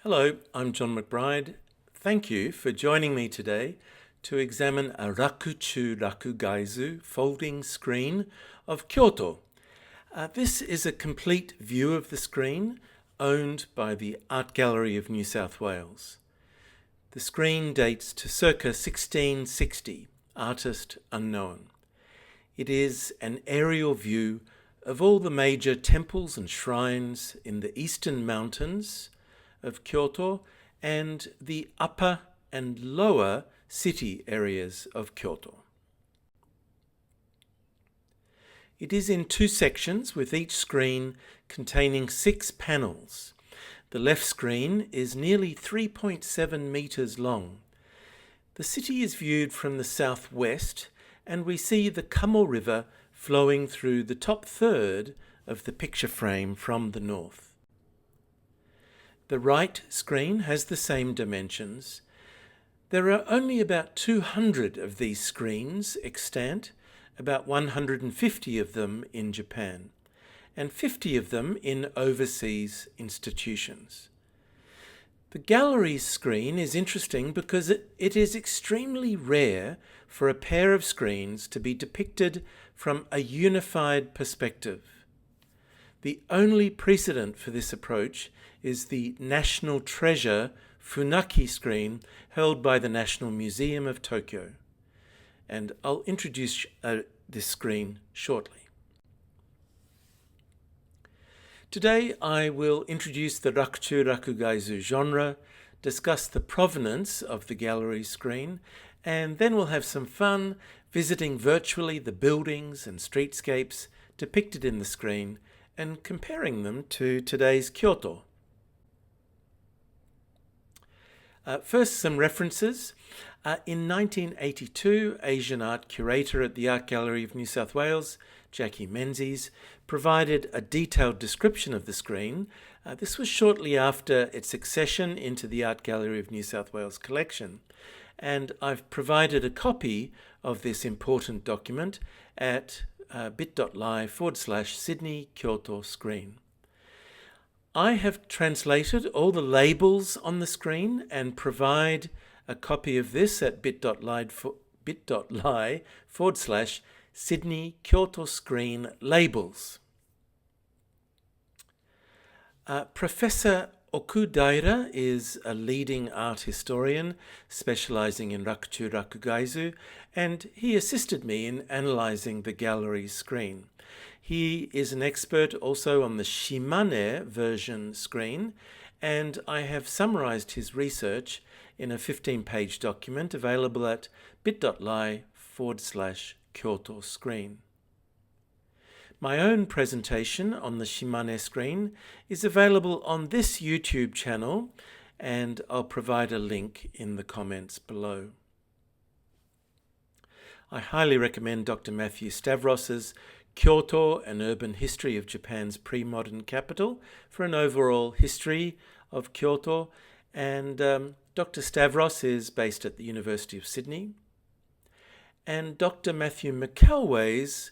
Hello, I'm John McBride. Thank you for joining me today to examine a Rakuchu Rakugaizu folding screen of Kyoto. This is a complete view of the screen owned by the Art Gallery of New South Wales. The screen dates to circa 1660, artist unknown. It is an aerial view of all the major temples and shrines in the eastern mountains of Kyoto and the upper and lower city areas of Kyoto. It is in two sections with each screen containing 6 panels. The left screen is nearly 3.7 meters long. The city is viewed from the southwest and we see the Kamo River flowing through the top third of the picture frame from the north. The right screen has the same dimensions. There are only about 200 of these screens extant, about 150 of them in Japan, and 50 of them in overseas institutions. The gallery screen is interesting because it is extremely rare for a pair of screens to be depicted from a unified perspective. The only precedent for this approach is the National Treasure Funaki screen held by the National Museum of Tokyo. And I'll introduce this screen shortly. Today I will introduce the Rakuchu Rakugaizu genre, discuss the provenance of the gallery screen, and then we'll have some fun visiting virtually the buildings and streetscapes depicted in the screen and comparing them to today's Kyoto. First, some references. In 1982, Asian art curator at the Art Gallery of New South Wales, Jackie Menzies, provided a detailed description of the screen. This was shortly after its accession into the Art Gallery of New South Wales collection, and I've provided a copy of this important document at bit.ly/Sydney Kyoto screen. I have translated all the labels on the screen and provide a copy of this at bit.ly/Sydney Kyoto screen labels. Professor Okudaira is a leading art historian specializing in Rakuchu Rakugaizu, and he assisted me in analyzing the gallery screen. He is an expert also on the Shimane Version Screen, and I have summarized his research in a 15-page document available at bit.ly/Kyoto screen. My own presentation on the Shimane screen is available on this YouTube channel, and I'll provide a link in the comments below. I highly recommend Dr. Matthew Stavros's Kyoto, an Urban History of Japan's Pre-Modern Capital for an overall history of Kyoto, and Dr. Stavros is based at the University of Sydney. And Dr. Matthew McElway's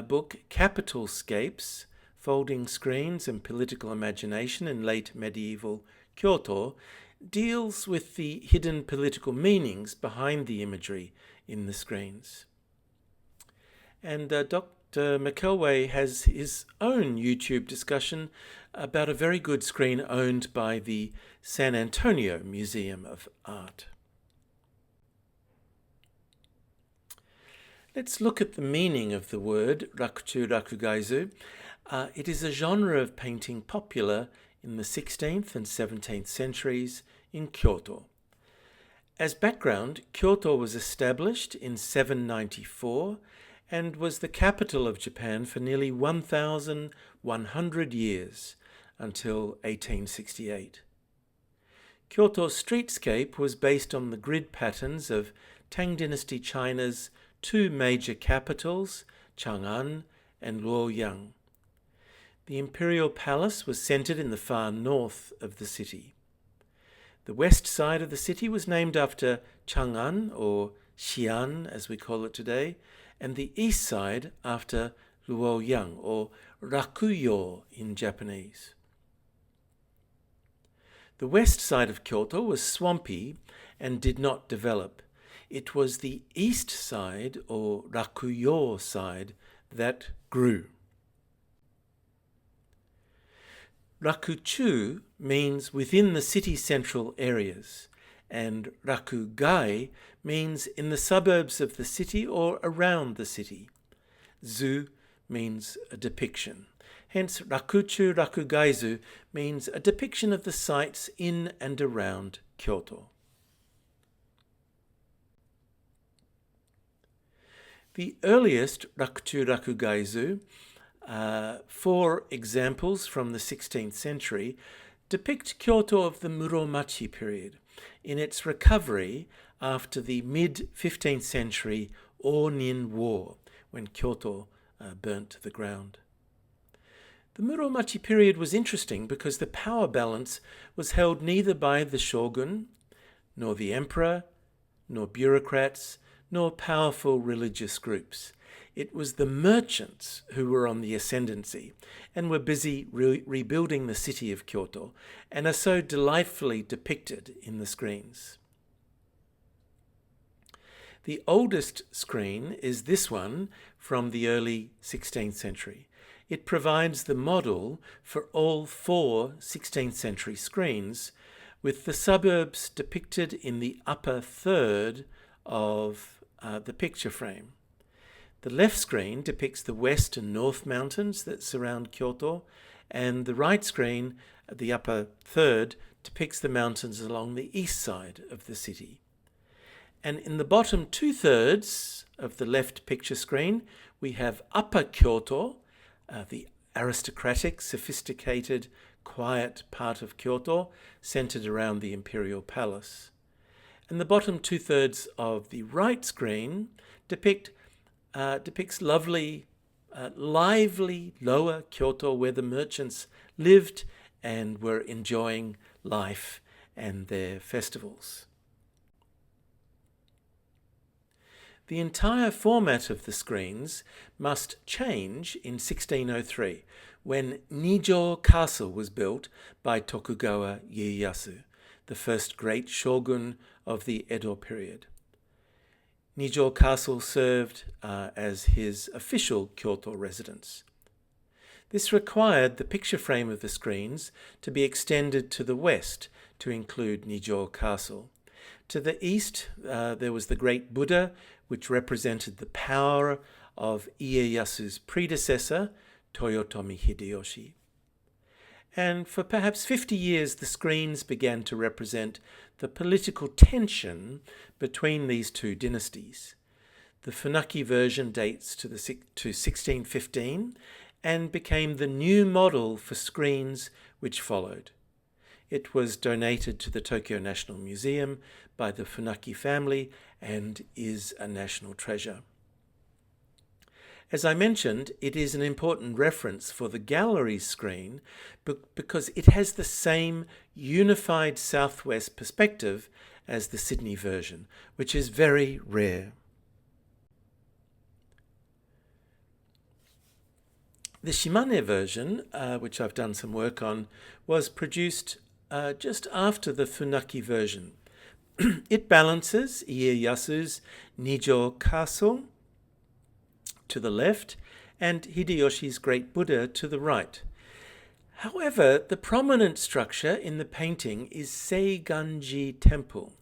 book Capital Scapes, Folding Screens and Political Imagination in Late Medieval Kyoto, deals with the hidden political meanings behind the imagery in the screens. And Dr. McElway has his own YouTube discussion about a very good screen owned by the San Antonio Museum of Art. Let's look at the meaning of the word Rakuchu Rakugaizu. It is a genre of painting popular in the 16th and 17th centuries in Kyoto. As background, Kyoto was established in 794 and was the capital of Japan for nearly 1,100 years until 1868. Kyoto's streetscape was based on the grid patterns of Tang Dynasty China's two major capitals, Chang'an and Luoyang. The imperial palace was centered in the far north of the city. The west side of the city was named after Chang'an, or Xi'an as we call it today, and the east side after Luoyang, or Rakuyo in Japanese. The west side of Kyoto was swampy and did not develop. It was the east side, or Rakuyo side, that grew. Rakuchu means within the city central areas, and Rakugai means in the suburbs of the city or around the city. Zu means a depiction. Hence, Rakuchu Rakugaizu means a depiction of the sights in and around Kyoto. The earliest Rakuchu Rakugaizu, 4 examples from the 16th century, depict Kyoto of the Muromachi period in its recovery after the mid-15th century Onin War, when Kyoto burnt to the ground. The Muromachi period was interesting because the power balance was held neither by the shogun, nor the emperor, nor bureaucrats, nor powerful religious groups. It was the merchants who were on the ascendancy and were busy rebuilding the city of Kyoto, and are so delightfully depicted in the screens. The oldest screen is this one from the early 16th century. It provides the model for all 4 16th century screens, with the suburbs depicted in the upper third of the picture frame. The left screen depicts the west and north mountains that surround Kyoto, and the right screen, the upper third, depicts the mountains along the east side of the city. And in the bottom 2/3 of the left picture screen, we have Upper Kyoto, the aristocratic, sophisticated, quiet part of Kyoto, centered around the imperial palace. And the bottom 2/3 of the right screen depicts lovely, lively lower Kyoto, where the merchants lived and were enjoying life and their festivals. The entire format of the screens must change in 1603, when Nijo Castle was built by Tokugawa Ieyasu, the first great shogun of the Edo period. Nijo Castle served as his official Kyoto residence. This required the picture frame of the screens to be extended to the west to include Nijo Castle. To the east, there was the great Buddha, which represented the power of Ieyasu's predecessor, Toyotomi Hideyoshi. And for perhaps 50 years, the screens began to represent the political tension between these 2 dynasties. The Funaki version dates to 1615 and became the new model for screens which followed. It was donated to the Tokyo National Museum by the Funaki family and is a national treasure. As I mentioned, it is an important reference for the gallery screen because it has the same unified southwest perspective as the Sydney version, which is very rare. The Shimane version, which I've done some work on, was produced just after the Funaki version. It balances Ieyasu's Nijo Castle to the left and Hideyoshi's Great Buddha to the right. However, the prominent structure in the painting is Seiganji Temple.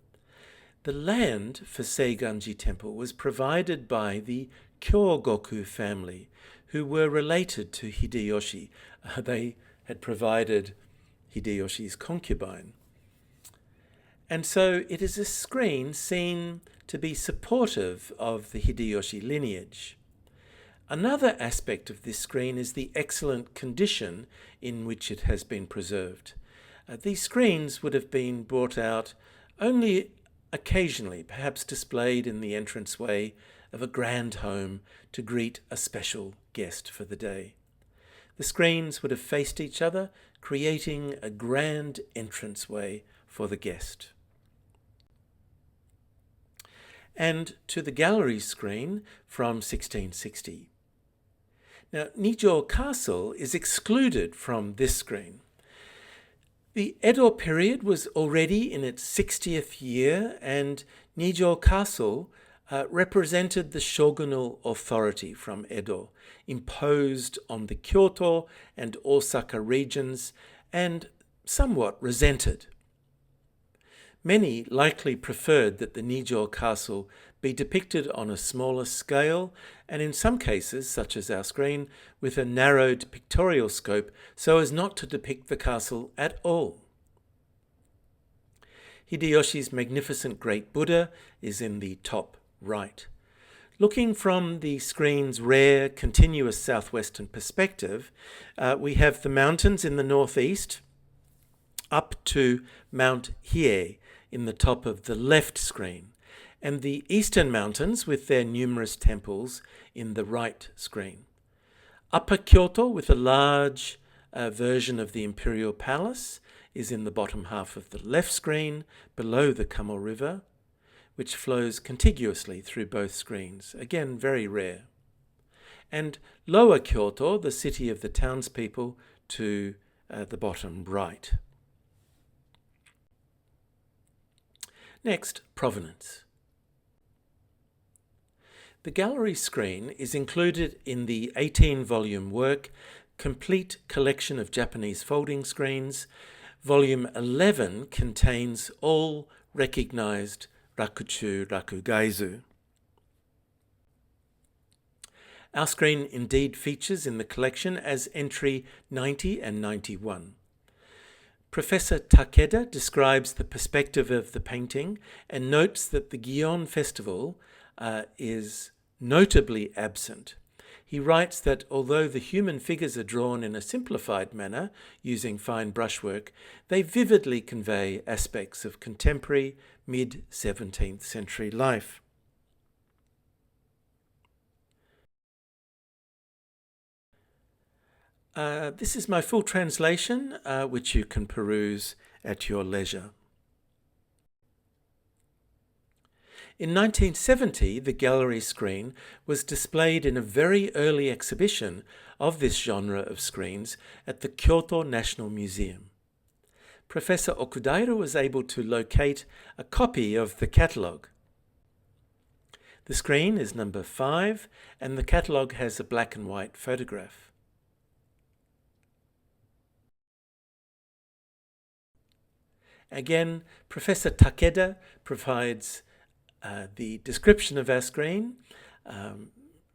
The land for Seiganji Temple was provided by the Kyogoku family, who were related to Hideyoshi. They had provided Hideyoshi's concubine. And so it is a screen seen to be supportive of the Hideyoshi lineage. Another aspect of this screen is the excellent condition in which it has been preserved. These screens would have been brought out only occasionally, perhaps displayed in the entranceway of a grand home to greet a special guest for the day. The screens would have faced each other, creating a grand entranceway for the guest. And to the gallery screen from 1660. Now, Nijo Castle is excluded from this screen. The Edo period was already in its 60th year, and Nijo Castle represented the shogunal authority from Edo, imposed on the Kyoto and Osaka regions, and somewhat resented. Many likely preferred that the Nijo Castle be depicted on a smaller scale, and in some cases, such as our screen, with a narrowed pictorial scope so as not to depict the castle at all. Hideyoshi's magnificent Great Buddha is in the top right. Looking from the screen's rare, continuous southwestern perspective, we have the mountains in the northeast up to Mount Hiei in the top of the left screen, and the eastern mountains with their numerous temples in the right screen. Upper Kyoto, with a large version of the Imperial Palace, is in the bottom half of the left screen, below the Kamo River, which flows contiguously through both screens, again very rare. And Lower Kyoto, the city of the townspeople, to the bottom right. Next, Provenance. The gallery screen is included in the 18-volume work, Complete Collection of Japanese Folding Screens. Volume 11 contains all recognized Rakuchu Rakugaizu. Our screen indeed features in the collection as entry 90 and 91. Professor Takeda describes the perspective of the painting and notes that the Gion Festival is notably absent. He writes that although the human figures are drawn in a simplified manner using fine brushwork, they vividly convey aspects of contemporary mid-17th century life. This is my full translation, which you can peruse at your leisure. In 1970, the gallery screen was displayed in a very early exhibition of this genre of screens at the Kyoto National Museum. Professor Okudaira was able to locate a copy of the catalogue. The screen is number 5, and the catalogue has a black and white photograph. Again, Professor Takeda provides the description of our screen,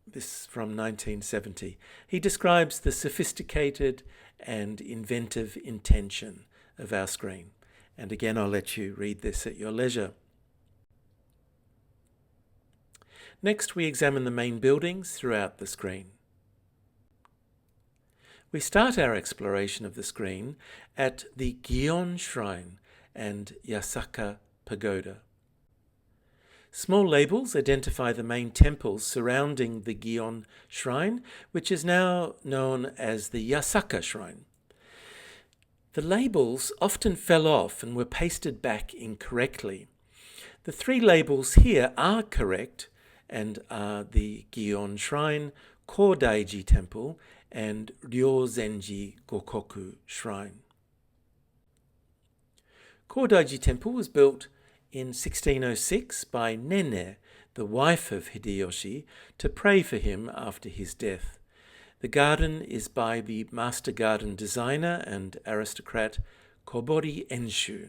this from 1970. He describes the sophisticated and inventive intention of our screen. And again, I'll let you read this at your leisure. Next, we examine the main buildings throughout the screen. We start our exploration of the screen at the Gion Shrine and Yasaka Pagoda. Small labels identify the main temples surrounding the Gion Shrine, which is now known as the Yasaka Shrine. The labels often fell off and were pasted back incorrectly. The 3 labels here are correct and are the Gion Shrine, Kodaiji Temple, and Ryozenji Gokoku Shrine. Kodaiji Temple was built in 1606 by Nene, the wife of Hideyoshi, to pray for him after his death. The garden is by the master garden designer and aristocrat Kobori Enshu.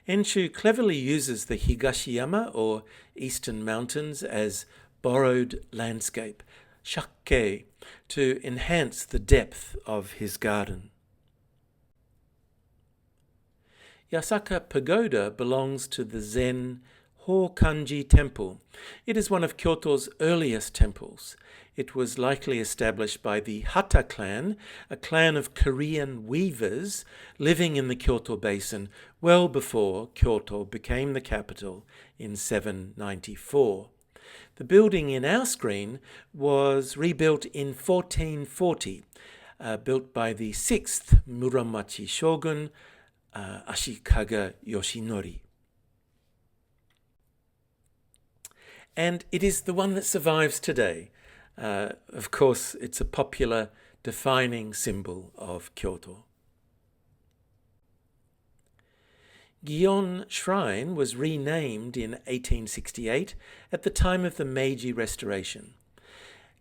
Enshu cleverly uses the Higashiyama, or Eastern Mountains, as borrowed landscape, shakkei, to enhance the depth of his garden. Yasaka Pagoda belongs to the Zen Hokanji Temple. It is one of Kyoto's earliest temples. It was likely established by the Hata clan, a clan of Korean weavers living in the Kyoto basin well before Kyoto became the capital in 794. The building in our screen was rebuilt in 1440, built by the 6th Muromachi shogun, Ashikaga Yoshinori. And it is the one that survives today. Of course, it's a popular defining symbol of Kyoto. Gion Shrine was renamed in 1868 at the time of the Meiji Restoration.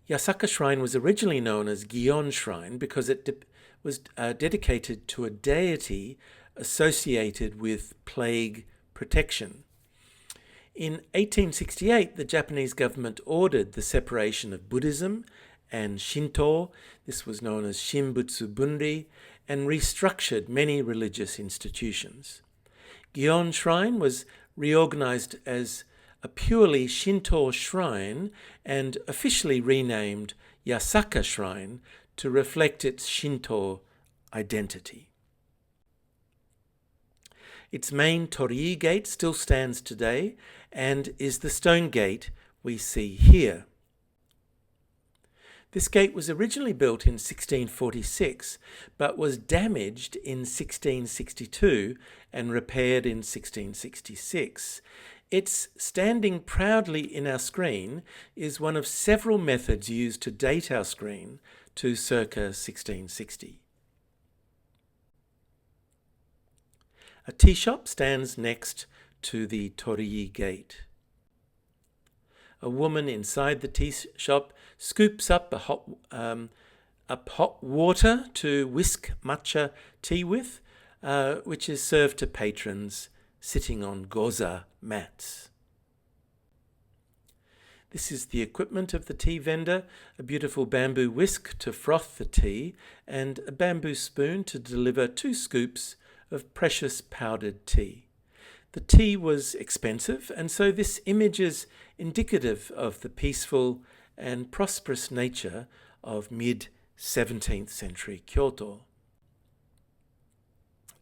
Yasaka Shrine was originally known as Gion Shrine because it was dedicated to a deity associated with plague protection. In 1868, the Japanese government ordered the separation of Buddhism and Shinto, this was known as Shinbutsu Bunri, and restructured many religious institutions. Gion Shrine was reorganized as a purely Shinto shrine and officially renamed Yasaka Shrine to reflect its Shinto identity. Its main torii gate still stands today and is the stone gate we see here. This gate was originally built in 1646, but was damaged in 1662 and repaired in 1666. Its standing proudly in our screen is one of several methods used to date our screen to circa 1660. A tea shop stands next to the torii gate. A woman inside the tea shop scoops up hot water to whisk matcha tea with, which is served to patrons sitting on goza mats. This is the equipment of the tea vendor, a beautiful bamboo whisk to froth the tea, and a bamboo spoon to deliver 2 scoops of precious powdered tea. The tea was expensive, and so this image is indicative of the peaceful and prosperous nature of mid-17th century Kyoto.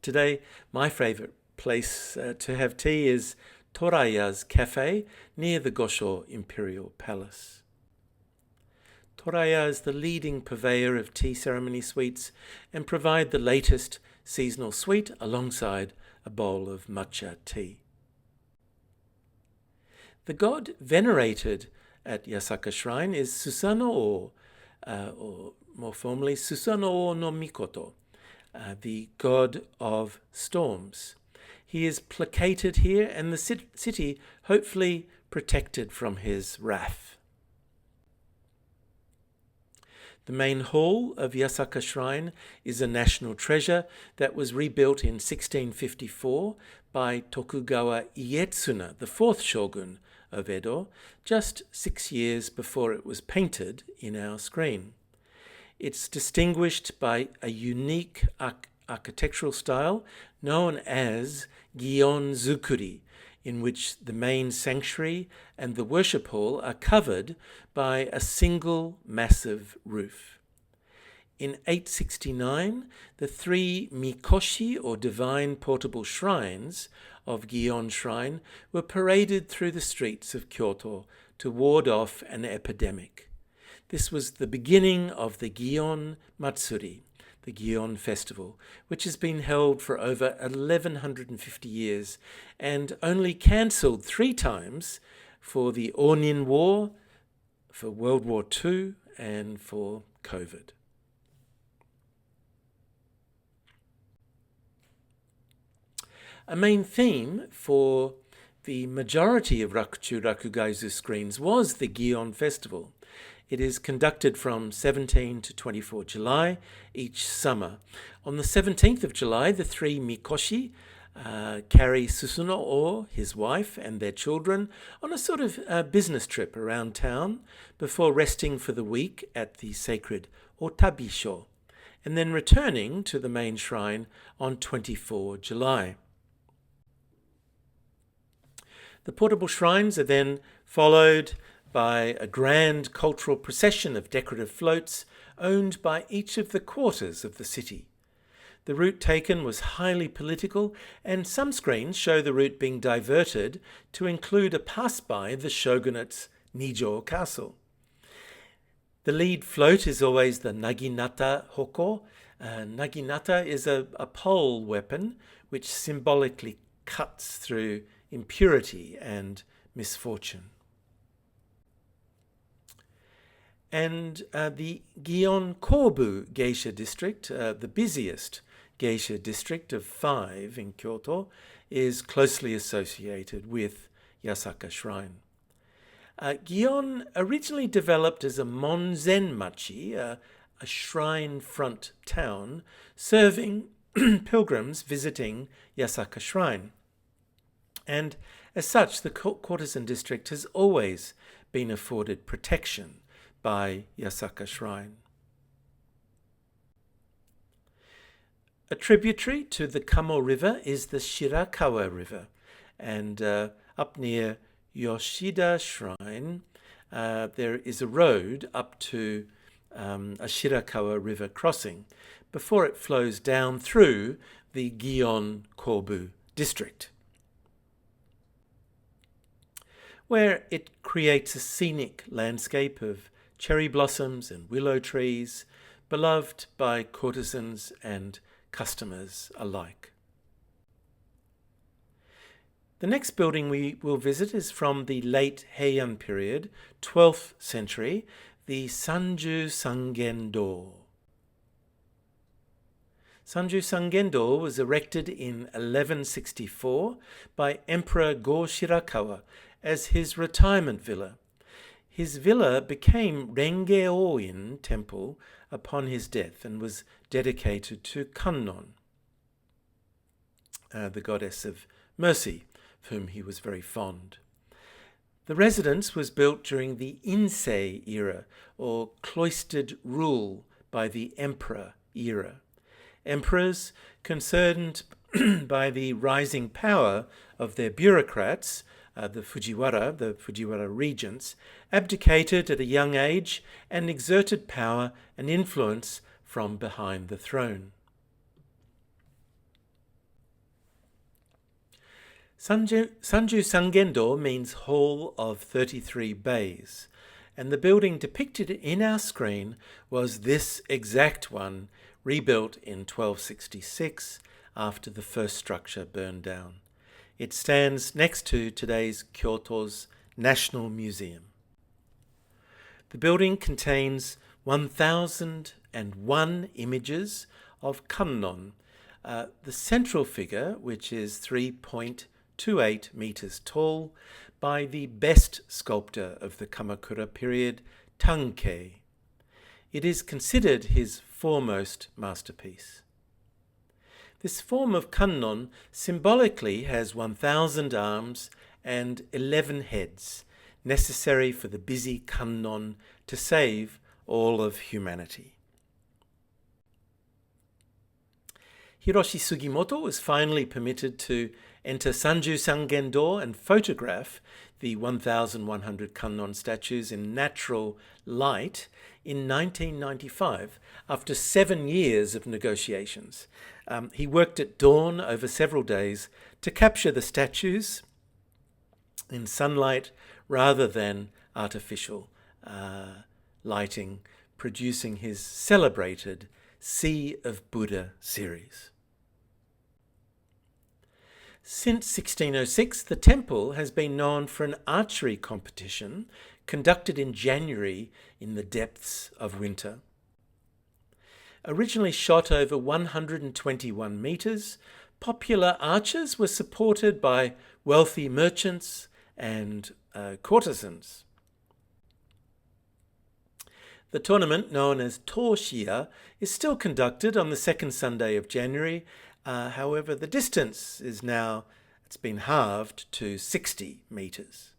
Today, my favourite place to have tea is Toraya's Cafe near the Gosho Imperial Palace. Toraya is the leading purveyor of tea ceremony sweets and provide the latest seasonal sweet alongside a bowl of matcha tea. The god venerated at Yasaka Shrine is Susanoo, or more formally Susanoo no Mikoto, the god of storms. He is placated here and the city hopefully protected from his wrath. The main hall of Yasaka Shrine is a national treasure that was rebuilt in 1654 by Tokugawa Ietsuna, the 4th shogun of Edo, just 6 years before it was painted in our screen. It's distinguished by a unique architectural style known as Gion Zukuri, in which the main sanctuary and the worship hall are covered by a single massive roof. In 869, the 3 mikoshi, or divine portable shrines, of Gion Shrine were paraded through the streets of Kyoto to ward off an epidemic. This was the beginning of the Gion Matsuri, the Gion Festival, which has been held for over 1150 years and only cancelled 3 times for the Onin War, for World War II, and for COVID. A main theme for the majority of Rakuchu Rakugaizu screens was the Gion Festival. It is conducted from 17 to 24 July each summer. On the 17th of July, the 3 mikoshi carry Susanoo, his wife, and their children on a sort of business trip around town before resting for the week at the sacred Otabisho, and then returning to the main shrine on 24 July. The portable shrines are then followed by a grand cultural procession of decorative floats owned by each of the quarters of the city. The route taken was highly political, and some screens show the route being diverted to include a pass-by of the shogunate's Nijo castle. The lead float is always the naginata hoko. Naginata is a pole weapon which symbolically cuts through impurity and misfortune. And the Gion Kobu geisha district, the busiest geisha district of 5 in Kyoto is closely associated with Yasaka Shrine. Gion originally developed as a monzen-machi, a shrine front town, serving pilgrims visiting Yasaka Shrine. And as such, the courtesan district has always been afforded protection by Yasaka Shrine. A tributary to the Kamo River is the Shirakawa River, and up near Yoshida Shrine there is a road up to a Shirakawa River crossing before it flows down through the Gion Kobu district, where it creates a scenic landscape of cherry blossoms and willow trees, beloved by courtesans and customers alike. The next building we will visit is from the late Heian period, 12th century, the Sanju Sangen-do. Sanju Sangen-do was erected in 1164 by Emperor Go Shirakawa as his retirement villa. His villa became Renge-o-in temple upon his death and was dedicated to Kannon, the goddess of mercy, of whom he was very fond. The residence was built during the Insei era, or cloistered rule by the emperor era. Emperors, concerned by the rising power of their bureaucrats, the Fujiwara regents, abdicated at a young age and exerted power and influence from behind the throne. Sanju Sangen-do means Hall of 33 Bays, and the building depicted in our screen was this exact one, rebuilt in 1266 after the first structure burned down. It stands next to today's Kyoto's National Museum. The building contains 1,001 images of Kannon. The central figure, which is 3.28 meters tall, by the best sculptor of the Kamakura period, Tankei. It is considered his foremost masterpiece. This form of Kannon symbolically has 1,000 arms and 11 heads, necessary for the busy Kannon to save all of humanity. Hiroshi Sugimoto was finally permitted to enter Sanju Sangen-do and photograph the 1,100 Kannon statues in natural light in 1995 after 7 years of negotiations. He worked at dawn over several days to capture the statues in sunlight rather than artificial lighting, producing his celebrated Sea of Buddha series. Since 1606, the temple has been known for an archery competition conducted in January in the depths of winter. Originally shot over 121 meters, popular archers were supported by wealthy merchants and courtesans. The tournament, known as Toshiya, is still conducted on the second Sunday of January. However, the distance is now, it's been halved to 60 meters.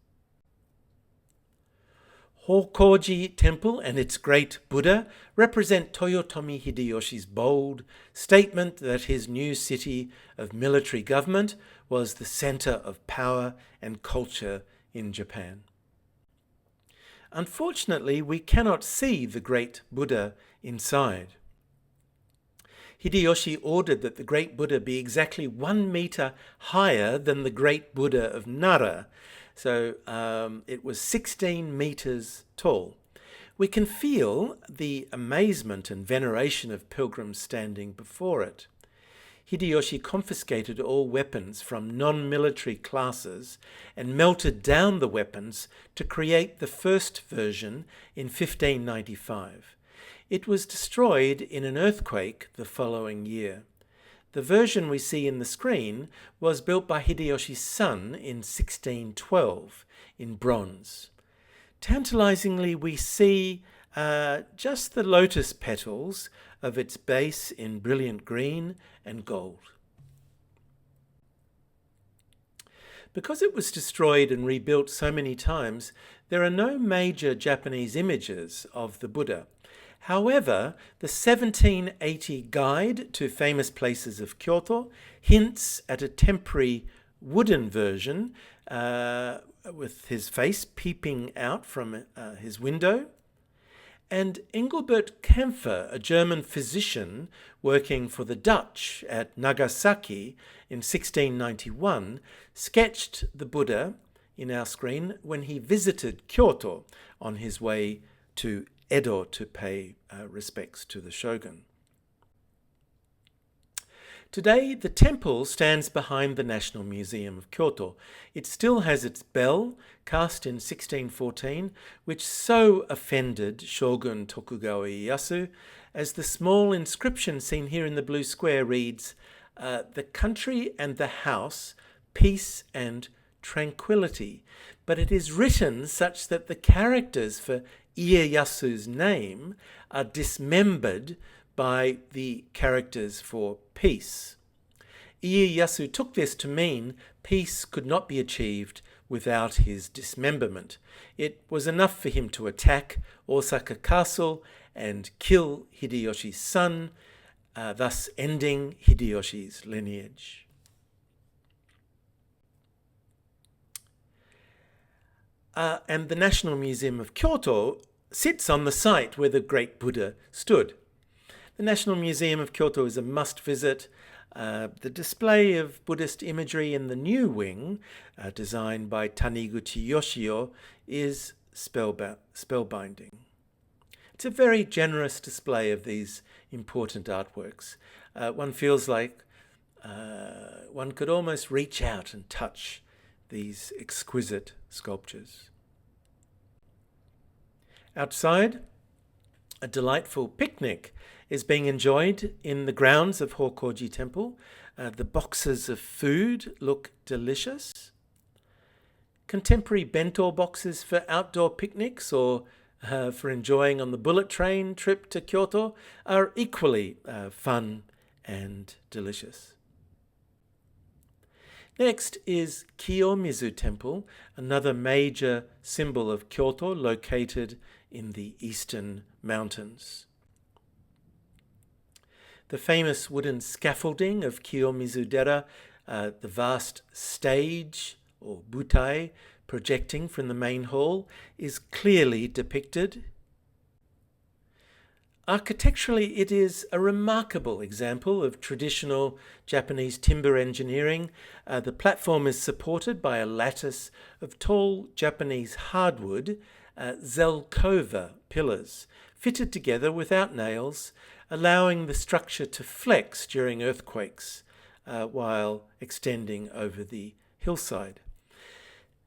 Hokoji Temple and its great Buddha represent Toyotomi Hideyoshi's bold statement that his new city of military government was the center of power and culture in Japan. Unfortunately, we cannot see the great Buddha inside. Hideyoshi ordered that the great Buddha be exactly 1 meter higher than the great Buddha of Nara, so it was 16 meters tall. We can feel the amazement and veneration of pilgrims standing before it. Hideyoshi confiscated all weapons from non-military classes and melted down the weapons to create the first version in 1595. It was destroyed in an earthquake the following year. The version we see in the screen was built by Hideyoshi's son in 1612 in bronze. Tantalizingly, we see just the lotus petals of its base in brilliant green and gold. Because it was destroyed and rebuilt so many times, there are no major Japanese images of the Buddha. However, the 1780 Guide to Famous Places of Kyoto hints at a temporary wooden version with his face peeping out from his window. And Engelbert Kaempfer, a German physician working for the Dutch at Nagasaki in 1691, sketched the Buddha in our screen when he visited Kyoto on his way to Edo to pay respects to the shogun. Today, the temple stands behind the National Museum of Kyoto. It still has its bell, cast in 1614, which so offended Shogun Tokugawa Ieyasu, as the small inscription seen here in the blue square reads, "The country and the house, peace and tranquility." But it is written such that the characters for Ieyasu's name are dismembered by the characters for peace. Ieyasu took this to mean peace could not be achieved without his dismemberment. It was enough for him to attack Osaka Castle and kill Hideyoshi's son, thus ending Hideyoshi's lineage. And the National Museum of Kyoto sits on the site where the great Buddha stood. The National Museum of Kyoto is a must-visit. The display of Buddhist imagery in the new wing, designed by Taniguchi Yoshio, is spellbinding. It's a very generous display of these important artworks. One feels like one could almost reach out and touch these exquisite sculptures. Outside, a delightful picnic is being enjoyed in the grounds of Hokoji Temple. The boxes of food look delicious. Contemporary bento boxes for outdoor picnics or for enjoying on the bullet train trip to Kyoto are equally fun and delicious. Next is Kiyomizu Temple, another major symbol of Kyoto located in the eastern mountains. The famous wooden scaffolding of Kiyomizu-dera, the vast stage or butai projecting from the main hall, is clearly depicted. Architecturally, it is a remarkable example of traditional Japanese timber engineering. The platform is supported by a lattice of tall Japanese hardwood zelkova pillars, fitted together without nails, allowing the structure to flex during earthquakes while extending over the hillside.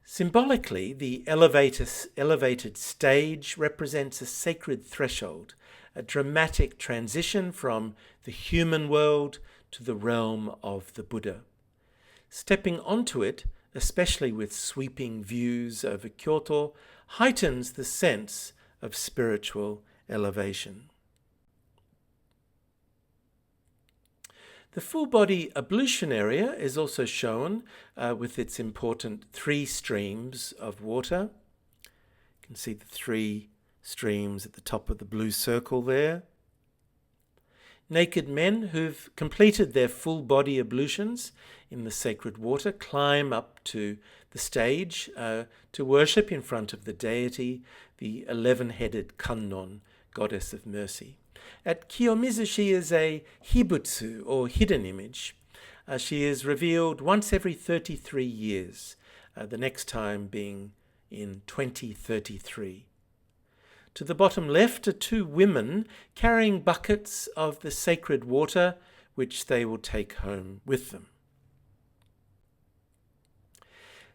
Symbolically, the elevated stage represents a sacred threshold, a dramatic transition from the human world to the realm of the Buddha. Stepping onto it, especially with sweeping views over Kyoto, heightens the sense of spiritual elevation. The full-body ablution area is also shown with its important 3 streams of water. You can see the 3 streams at the top of the blue circle there. Naked men who've completed their full-body ablutions in the sacred water climb up to the stage to worship in front of the deity, the 11-headed Kannon, goddess of mercy. At Kiyomizu, she is a hibutsu, or hidden image. She is revealed once every 33 years, the next time being in 2033. To the bottom left are 2 women carrying buckets of the sacred water, which they will take home with them.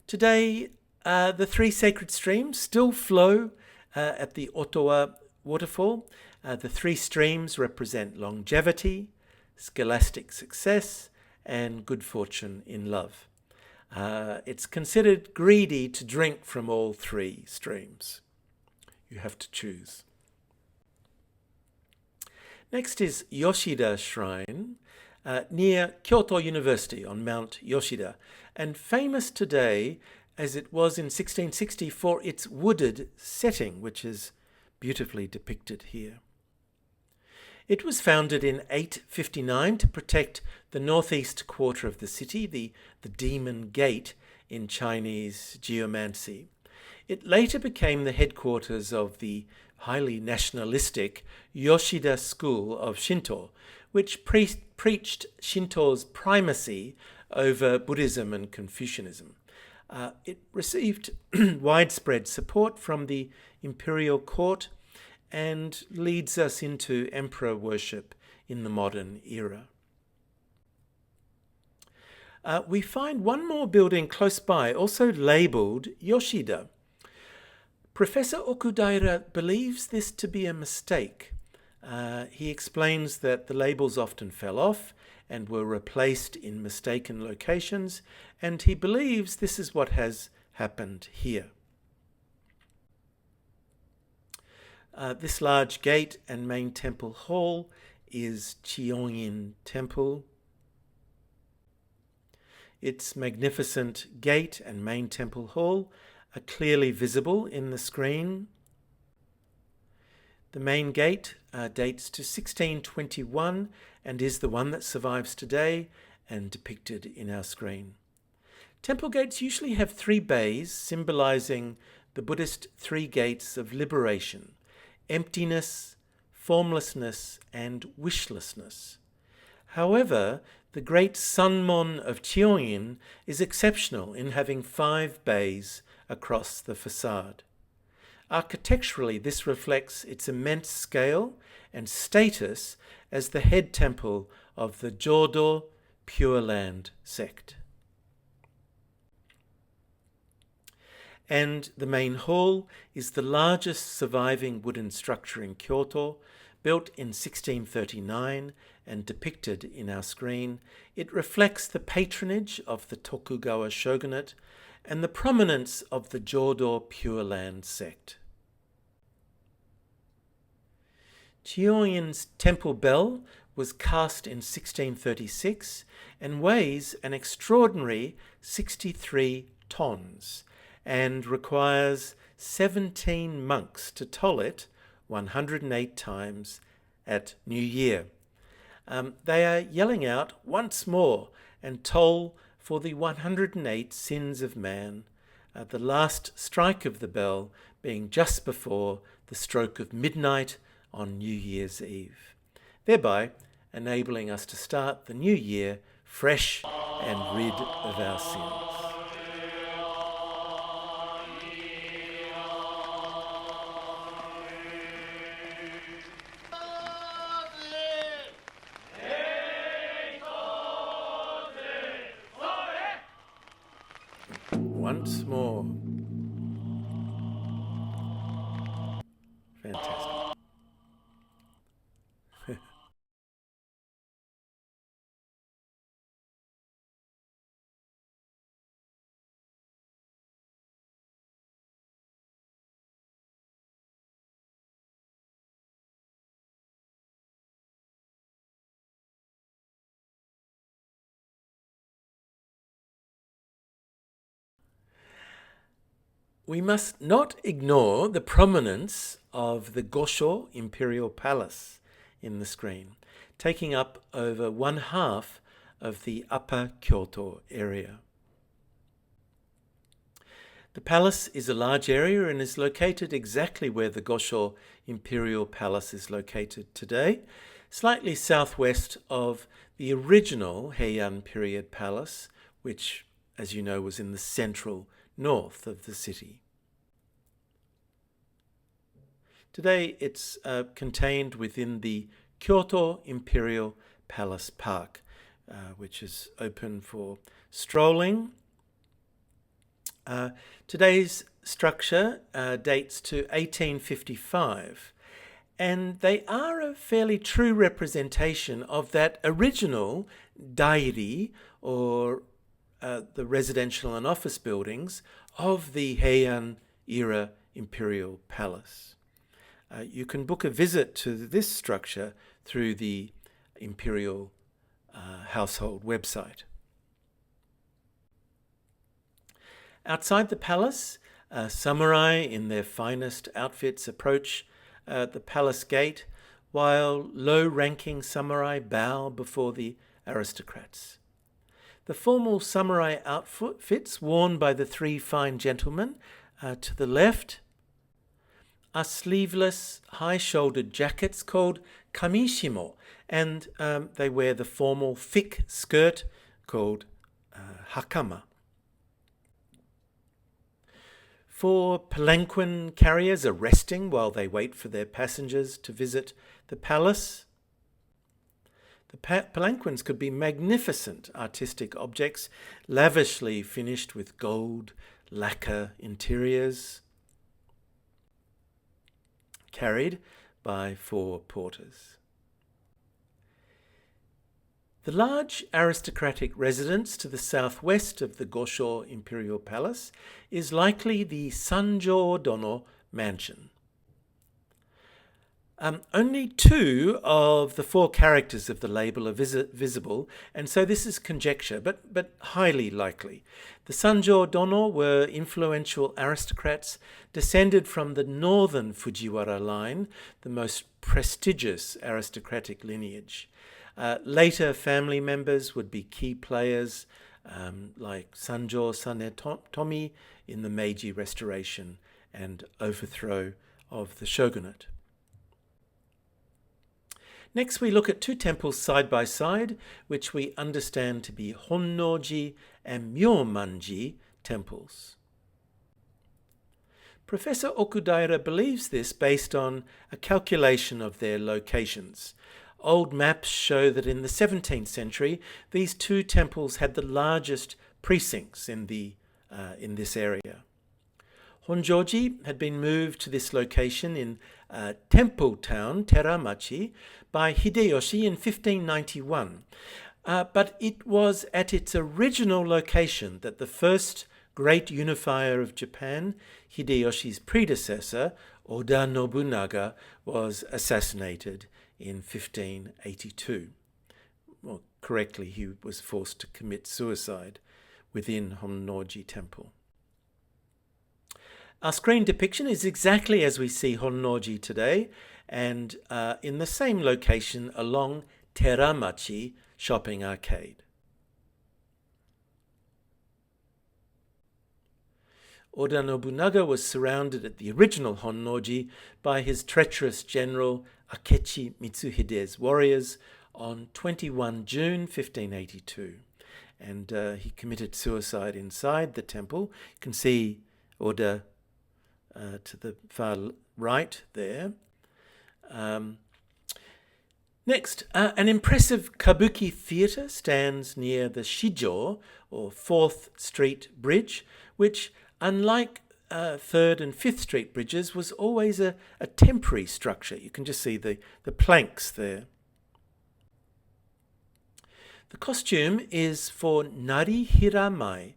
Today, the 3 sacred streams still flow at the Otowa waterfall. The 3 streams represent longevity, scholastic success, and good fortune in love. It's considered greedy to drink from all three streams. You have to choose. Next is Yoshida Shrine, near Kyoto University on Mount Yoshida, and famous today as it was in 1660 for its wooded setting, which is beautifully depicted here. It was founded in 859 to protect the northeast quarter of the city, the Demon Gate in Chinese geomancy. It later became the headquarters of the highly nationalistic Yoshida school of Shinto, which preached Shinto's primacy over Buddhism and Confucianism. It received widespread support from the imperial court and leads us into emperor worship in the modern era. We find one more building close by, also labelled Yoshida. Professor Okudaira believes this to be a mistake. He explains that the labels often fell off and were replaced in mistaken locations, and he believes this is what has happened here. This large gate and main temple hall is Chiyongin Temple. Its magnificent gate and main temple hall are clearly visible in the screen. The main gate dates to 1621 and is the one that survives today and depicted in our screen. Temple gates usually have three bays symbolizing the Buddhist three gates of liberation: emptiness, formlessness, and wishlessness. However, the great Sunmon of Chiyongin is exceptional in having 5 bays across the facade. Architecturally, this reflects its immense scale and status as the head temple of the Jodo Pure Land sect. And the main hall is the largest surviving wooden structure in Kyoto, built in 1639 and depicted in our screen. It reflects the patronage of the Tokugawa shogunate and the prominence of the Jodo Pure Land sect. Chiyongin's temple bell was cast in 1636 and weighs an extraordinary 63 tons and requires 17 monks to toll it 108 times at New Year. They are yelling out once more and toll for the 108 sins of man, the last strike of the bell being just before the stroke of midnight on New Year's Eve, thereby enabling us to start the new year fresh and rid of our sins. Once more. Fantastic. We must not ignore the prominence of the Gosho Imperial Palace in the screen, taking up over 1/2 of the Upper Kyoto area. The palace is a large area and is located exactly where the Gosho Imperial Palace is located today, slightly southwest of the original Heian period palace, which, as you know, was in the central north of the city. Today it's contained within the Kyoto Imperial Palace Park, which is open for strolling. Today's structure dates to 1855, and they are a fairly true representation of that original dairi, or the residential and office buildings of the Heian era imperial palace. You can book a visit to this structure through the imperial household website. Outside the palace, samurai in their finest outfits approach the palace gate, while low-ranking samurai bow before the aristocrats. The formal samurai outfits worn by the three fine gentlemen to the left are sleeveless, high-shouldered jackets called kamishimo, and they wear the formal thick skirt called hakama. Four palanquin carriers are resting while they wait for their passengers to visit the palace. The palanquins could be magnificent artistic objects, lavishly finished with gold lacquer interiors, carried by four porters. The large aristocratic residence to the southwest of the Gosho Imperial Palace is likely the Sanjo Dono mansion. Only two of the four characters of the label are visible, and so this is conjecture, but highly likely. The Sanjo Dono were influential aristocrats descended from the northern Fujiwara line, the most prestigious aristocratic lineage. Later family members would be key players like Sanjo Sanetomi in the Meiji Restoration and overthrow of the shogunate. Next, we look at two temples side by side, which we understand to be Honnoji and Myomanji temples. Professor Okudaira believes this based on a calculation of their locations. Old maps show that in the 17th century, these two temples had the largest precincts in this area. Honjoji had been moved to this location in Temple Town, Teramachi, by Hideyoshi in 1591. But it was at its original location that the first great unifier of Japan, Hideyoshi's predecessor, Oda Nobunaga, was assassinated in 1582. More correctly, he was forced to commit suicide within Honnoji Temple. Our screen depiction is exactly as we see Honnoji today, and in the same location along Teramachi Shopping Arcade. Oda Nobunaga was surrounded at the original Honnoji by his treacherous general Akechi Mitsuhide's warriors on 21 June 1582, and he committed suicide inside the temple. You can see Oda to the far right there. Next, an impressive kabuki theatre stands near the Shijo, or 4th Street Bridge, which, unlike 3rd and 5th Street bridges, was always a temporary structure. You can just see the planks there. The costume is for Nari Hiramai.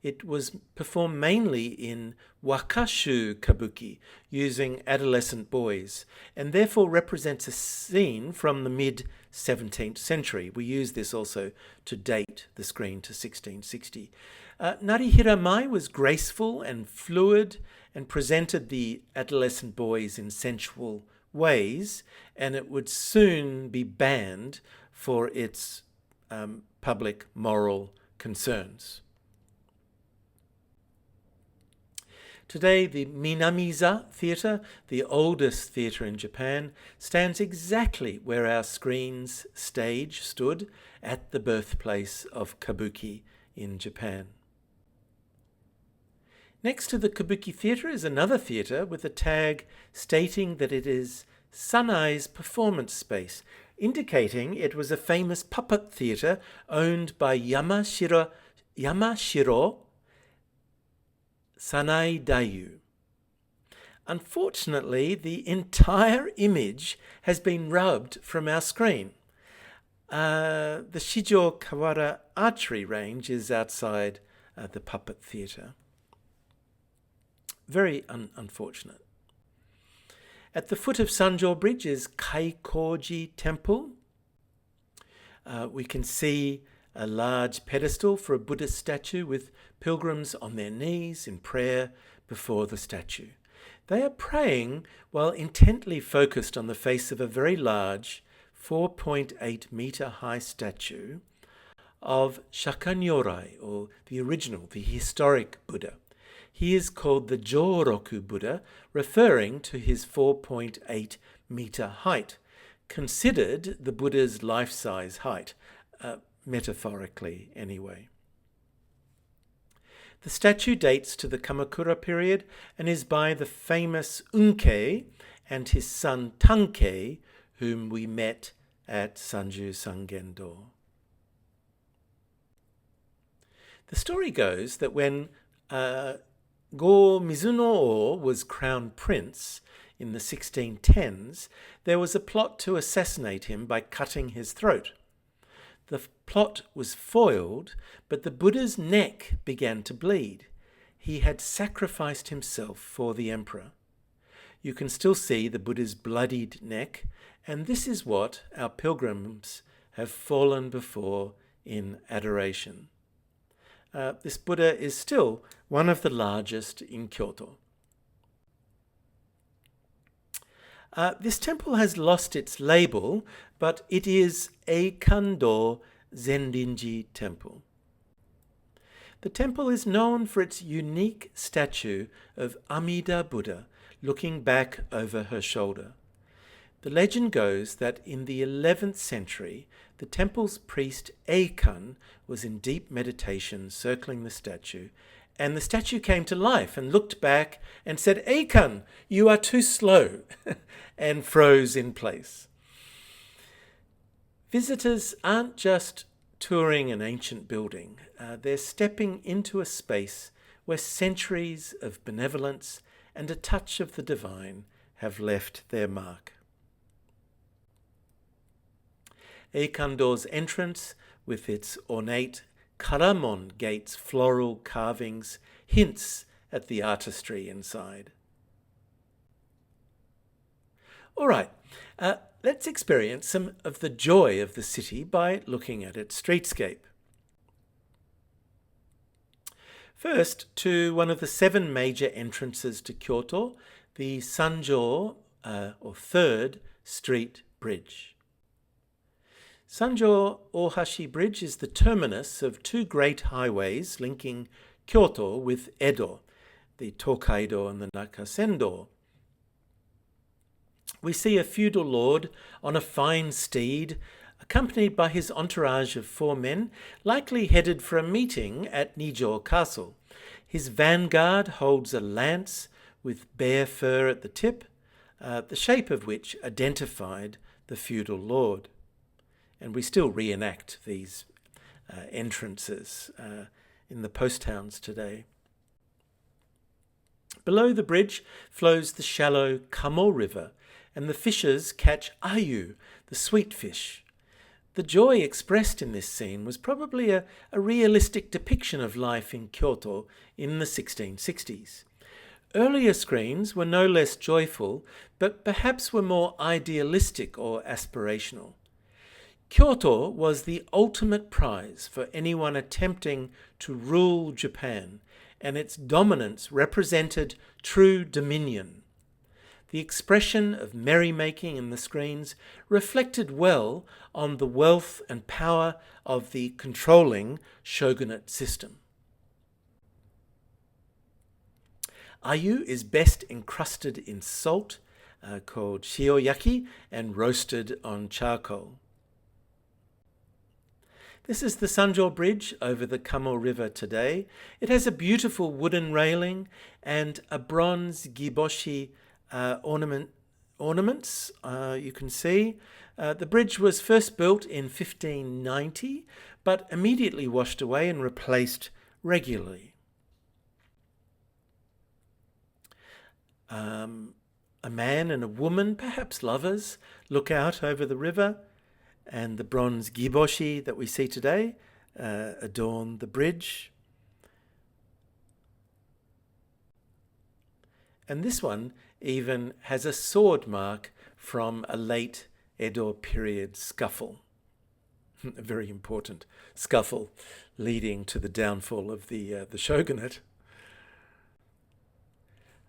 It was performed mainly in wakashu kabuki, using adolescent boys, and therefore represents a scene from the mid-17th century. We use this also to date the screen to 1660. Nari Hiramai was graceful and fluid and presented the adolescent boys in sensual ways, and it would soon be banned for its public moral concerns. Today, the Minamiza Theatre, the oldest theatre in Japan, stands exactly where our screen's stage stood at the birthplace of Kabuki in Japan. Next to the Kabuki Theatre is another theatre with a tag stating that it is Sanai's performance space, indicating it was a famous puppet theatre owned by Yamashiro Sanai Dayu. Unfortunately, the entire image has been rubbed from our screen. The Shijo Kawara archery range is outside the puppet theatre. Very unfortunate. At the foot of Sanjo Bridge is Kaikoji Temple. We can see a large pedestal for a Buddhist statue with pilgrims on their knees in prayer before the statue. They are praying while intently focused on the face of a very large 4.8 metre high statue of Shakanyorai, or the original, the historic Buddha. He is called the Joroku Buddha, referring to his 4.8 metre height, considered the Buddha's life-size height, metaphorically anyway. The statue dates to the Kamakura period and is by the famous Unkei and his son Tankei, whom we met at Sanju Sangendo. The story goes that when Go Mizuno was crowned prince in the 1610s, there was a plot to assassinate him by cutting his throat. The plot was foiled, but the Buddha's neck began to bleed. He had sacrificed himself for the emperor. You can still see the Buddha's bloodied neck, and this is what our pilgrims have fallen before in adoration. This Buddha is still one of the largest in Kyoto. This temple has lost its label, but it is Eikando Zenrinji Temple. The temple is known for its unique statue of Amida Buddha looking back over her shoulder. The legend goes that in the 11th century, the temple's priest Eikan was in deep meditation circling the statue, and the statue came to life and looked back and said, "Eikan, you are too slow," and froze in place. Visitors aren't just touring an ancient building, they're stepping into a space where centuries of benevolence and a touch of the divine have left their mark. Eikando's entrance, with its ornate Karamon gate's floral carvings, hints at the artistry inside. All right, let's experience some of the joy of the city by looking at its streetscape. First, to one of the 7 major entrances to Kyoto, the Sanjo, or Third Street Bridge. Sanjo Ohashi Bridge is the terminus of 2 great highways linking Kyoto with Edo, the Tokaido and the Nakasendo. We see a feudal lord on a fine steed, accompanied by his entourage of 4 men, likely headed for a meeting at Nijo Castle. His vanguard holds a lance with bear fur at the tip, the shape of which identified the feudal lord. And we still reenact these entrances in the post towns today. Below the bridge flows the shallow Kamo River, and the fishers catch ayu, the sweet fish. The joy expressed in this scene was probably a realistic depiction of life in Kyoto in the 1660s. Earlier screens were no less joyful, but perhaps were more idealistic or aspirational. Kyoto was the ultimate prize for anyone attempting to rule Japan, and its dominance represented true dominion. The expression of merrymaking in the screens reflected well on the wealth and power of the controlling shogunate system. Ayu is best encrusted in salt, called shioyaki, and roasted on charcoal. This is the Sanjo Bridge over the Kamo River today. It has a beautiful wooden railing and a bronze giboshi ornaments, you can see. The bridge was first built in 1590, but immediately washed away and replaced regularly. A man and a woman, perhaps lovers, look out over the river, and the bronze giboshi that we see today adorn the bridge. And this one even has a sword mark from a late Edo period scuffle. A very important scuffle leading to the downfall of the shogunate.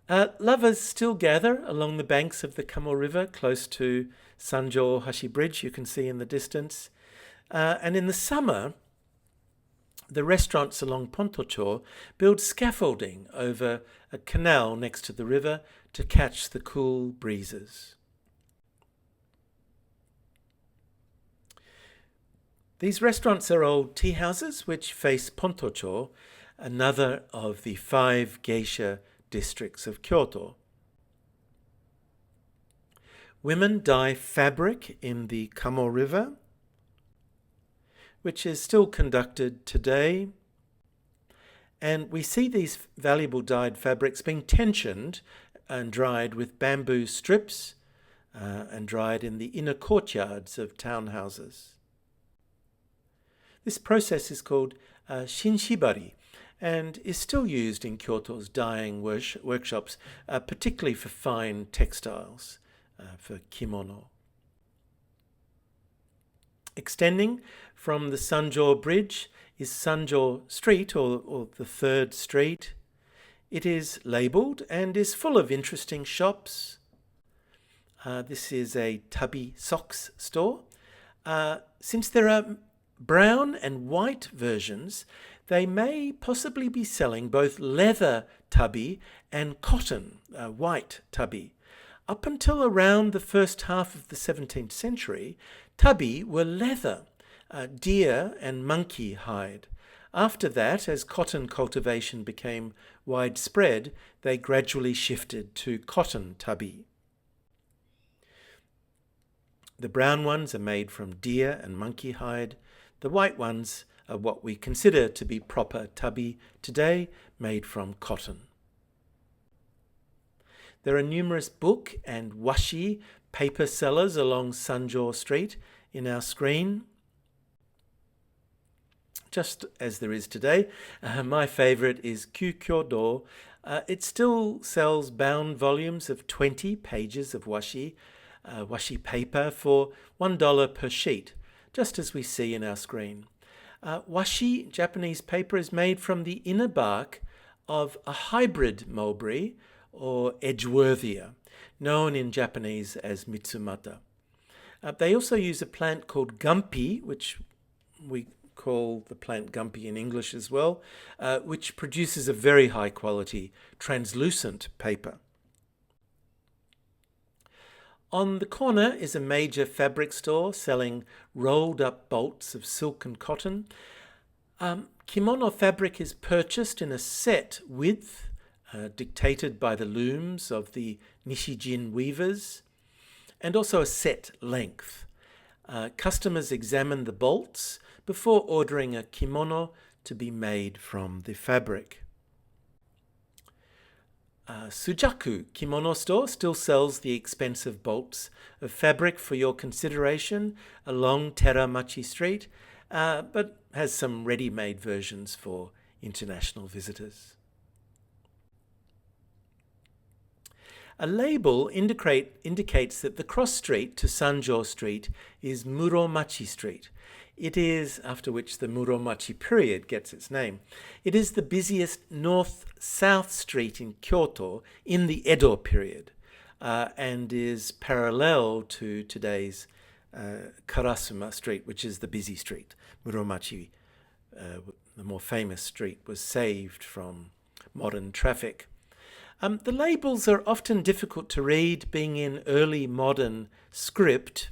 Lovers still gather along the banks of the Kamo River close to Sanjo Hashi Bridge, you can see in the distance. And in the summer, the restaurants along Pontocho build scaffolding over a canal next to the river to catch the cool breezes. These restaurants are old tea houses which face Pontocho, another of the 5 geisha districts of Kyoto. Women dye fabric in the Kamo River, which is still conducted today. And we see these valuable dyed fabrics being tensioned and dried with bamboo strips and dried in the inner courtyards of townhouses. This process is called shinshibari and is still used in Kyoto's dyeing workshops, particularly for fine textiles, for kimono. Extending from the Sanjo Bridge is Sanjo Street, or the 3rd Street. It is labelled and is full of interesting shops. This is a tabi socks store. Since there are brown and white versions, they may possibly be selling both leather tabi and cotton, white tabi. Up until around the first half of the 17th century, tabi were leather, deer and monkey hide. After that, as cotton cultivation became widespread, they gradually shifted to cotton tabi. The brown ones are made from deer and monkey hide. The white ones are what we consider to be proper tabi today, made from cotton. There are numerous book and washi paper sellers along Sanjo Street in our screen, just as there is today. My favourite is Kyukyo-do. It still sells bound volumes of 20 pages of washi paper for $1 per sheet, just as we see in our screen. Washi Japanese paper is made from the inner bark of a hybrid mulberry or Edgeworthia, known in Japanese as Mitsumata. They also use a plant called gumpi, which we call the plant gumpi in English as well, which produces a very high quality translucent paper. On the corner is a major fabric store selling rolled up bolts of silk and cotton. Kimono fabric is purchased in a set width dictated by the looms of the Nishijin weavers, and also a set length. Customers examine the bolts before ordering a kimono to be made from the fabric. Sujaku Kimono Store still sells the expensive bolts of fabric for your consideration along Teramachi Street, but has some ready-made versions for international visitors. A label indicates that the cross street to Sanjo Street is Muromachi Street. It is, after which the Muromachi period gets its name. It is the busiest north-south street in Kyoto in the Edo period, and is parallel to today's Karasuma Street, which is the busy street. Muromachi, the more famous street, was saved from modern traffic. The labels are often difficult to read, being in early modern script.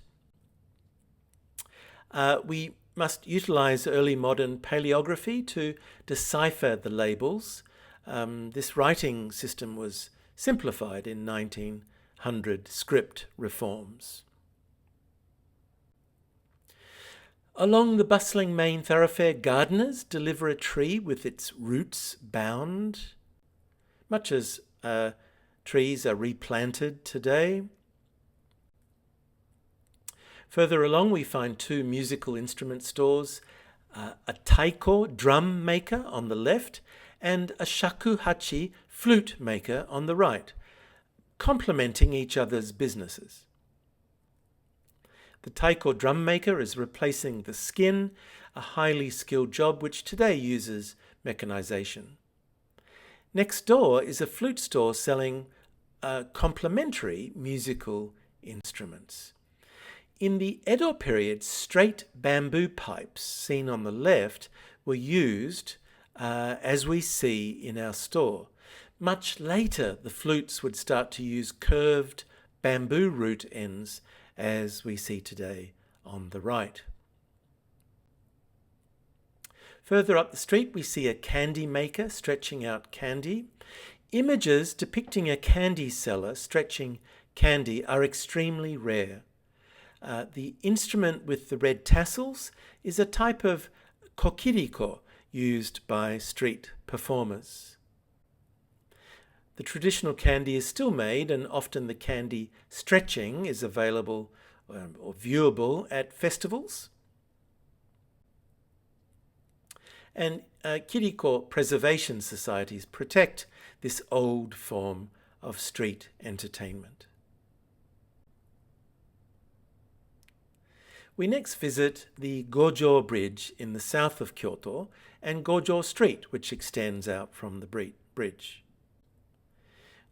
We must utilize early modern paleography to decipher the labels. This writing system was simplified in 1900 script reforms. Along the bustling main thoroughfare, gardeners deliver a tree with its roots bound, much as trees are replanted today. Further along, we find two musical instrument stores, a taiko drum maker on the left and a shakuhachi flute maker on the right, complementing each other's businesses. The taiko drum maker is replacing the skin, a highly skilled job which today uses mechanization. Next door is a flute store selling complementary musical instruments. In the Edo period, straight bamboo pipes, seen on the left, were used as we see in our store. Much later, the flutes would start to use curved bamboo root ends, as we see today on the right. Further up the street, we see a candy maker stretching out candy. Images depicting a candy seller stretching candy are extremely rare. The instrument with the red tassels is a type of kokiriko used by street performers. The traditional candy is still made, and often the candy stretching is available or viewable at festivals. And kiriko preservation societies protect this old form of street entertainment. We next visit the Gojo Bridge in the south of Kyoto and Gojo Street, which extends out from the bridge.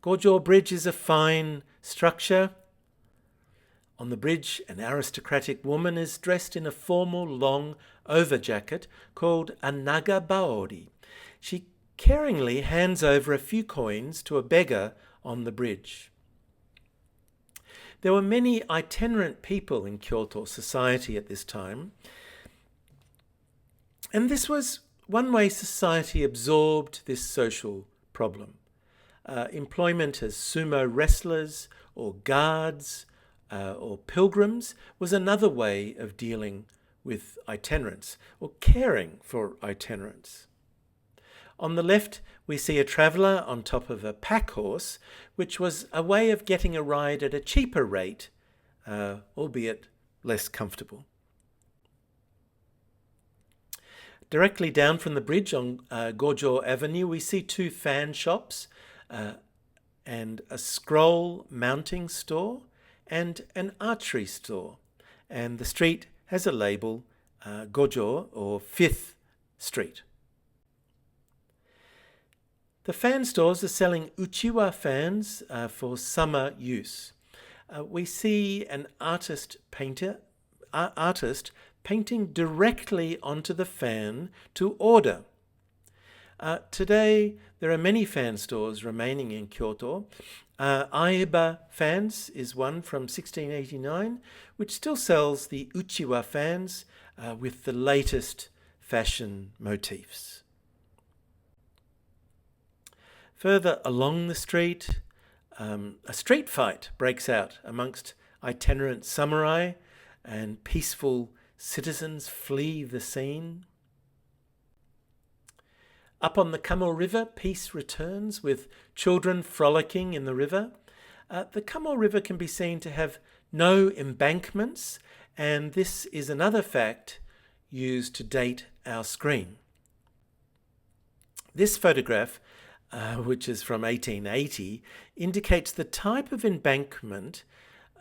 Gojo Bridge is a fine structure. On the bridge, an aristocratic woman is dressed in a formal long overjacket called a nagabaori. She caringly hands over a few coins to a beggar on the bridge. There were many itinerant people in Kyoto society at this time, and this was one way society absorbed this social problem. Employment as sumo wrestlers or guards or pilgrims was another way of dealing with itinerants or caring for itinerants. On the left, we see a traveller on top of a pack horse, which was a way of getting a ride at a cheaper rate, albeit less comfortable. Directly down from the bridge on Gojo Avenue, we see two fan shops and a scroll mounting store and an archery store. And the street has a label, Gojo, or 5th Street. The fan stores are selling uchiwa fans for summer use. We see an artist painting directly onto the fan to order. Today, there are many fan stores remaining in Kyoto. Aiba Fans is one from 1689, which still sells the uchiwa fans with the latest fashion motifs. Further along the street, a street fight breaks out amongst itinerant samurai, and peaceful citizens flee the scene. Up on the Kamo River, peace returns with children frolicking in the river. The Kamo River can be seen to have no embankments, and this is another fact used to date our screen. This photograph, which is from 1880, indicates the type of embankment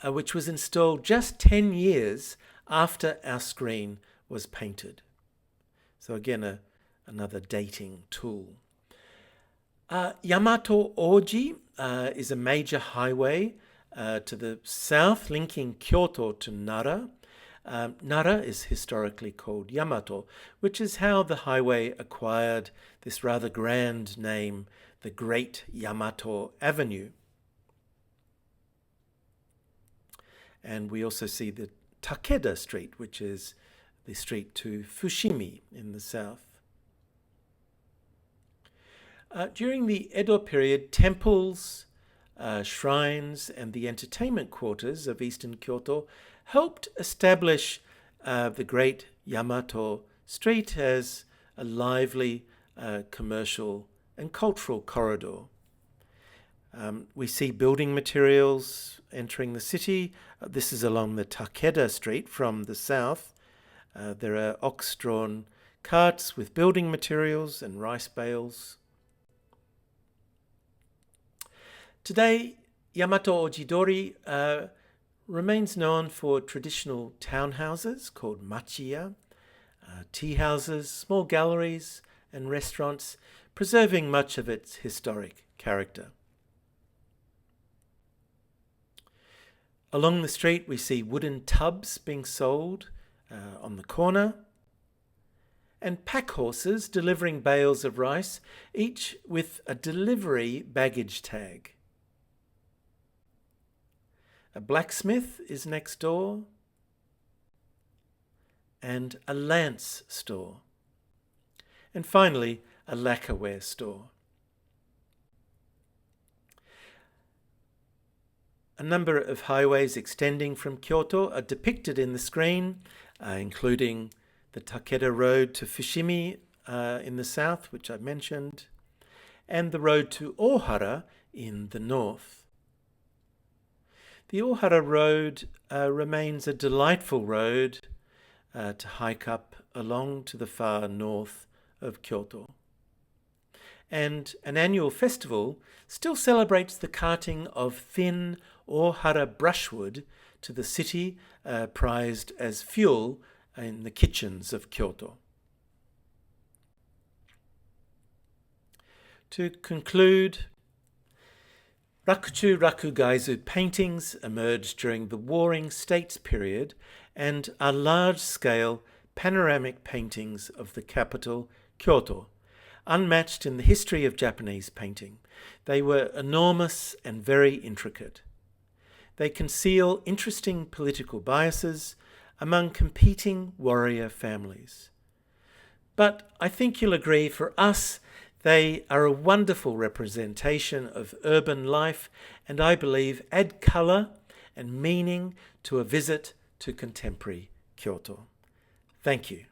which was installed just 10 years after our screen was painted. So again, another dating tool. Yamato Oji is a major highway to the south linking Kyoto to Nara. Nara is historically called Yamato, which is how the highway acquired this rather grand name, the Great Yamato Avenue. And we also see the Takeda Street, which is the street to Fushimi in the south. During the Edo period, temples, shrines, and the entertainment quarters of eastern Kyoto helped establish the Great Yamato Street as a lively commercial and cultural corridor. We see building materials entering the city. This is along the Takeda Street from the south. There are ox-drawn carts with building materials and rice bales. Today, Yamato Ojidori remains known for traditional townhouses called machiya, tea houses, small galleries and restaurants, preserving much of its historic character. Along the street we see wooden tubs being sold on the corner, and pack horses delivering bales of rice, each with a delivery baggage tag. A blacksmith is next door, and a lance store. And finally, a lacquerware store. A number of highways extending from Kyoto are depicted in the screen, including the Takeda Road to Fushimi in the south, which I mentioned, and the road to Ohara in the north. The Ohara Road remains a delightful road to hike up along to the far north of Kyoto. And an annual festival still celebrates the carting of thin Ohara brushwood to the city, prized as fuel in the kitchens of Kyoto. To conclude, Rakuchu Rakugaizu paintings emerged during the Warring States period and are large-scale panoramic paintings of the capital, Kyoto, unmatched in the history of Japanese painting. They were enormous and very intricate. They conceal interesting political biases among competing warrior families. But I think you'll agree, for us, they are a wonderful representation of urban life and I believe add colour and meaning to a visit to contemporary Kyoto. Thank you.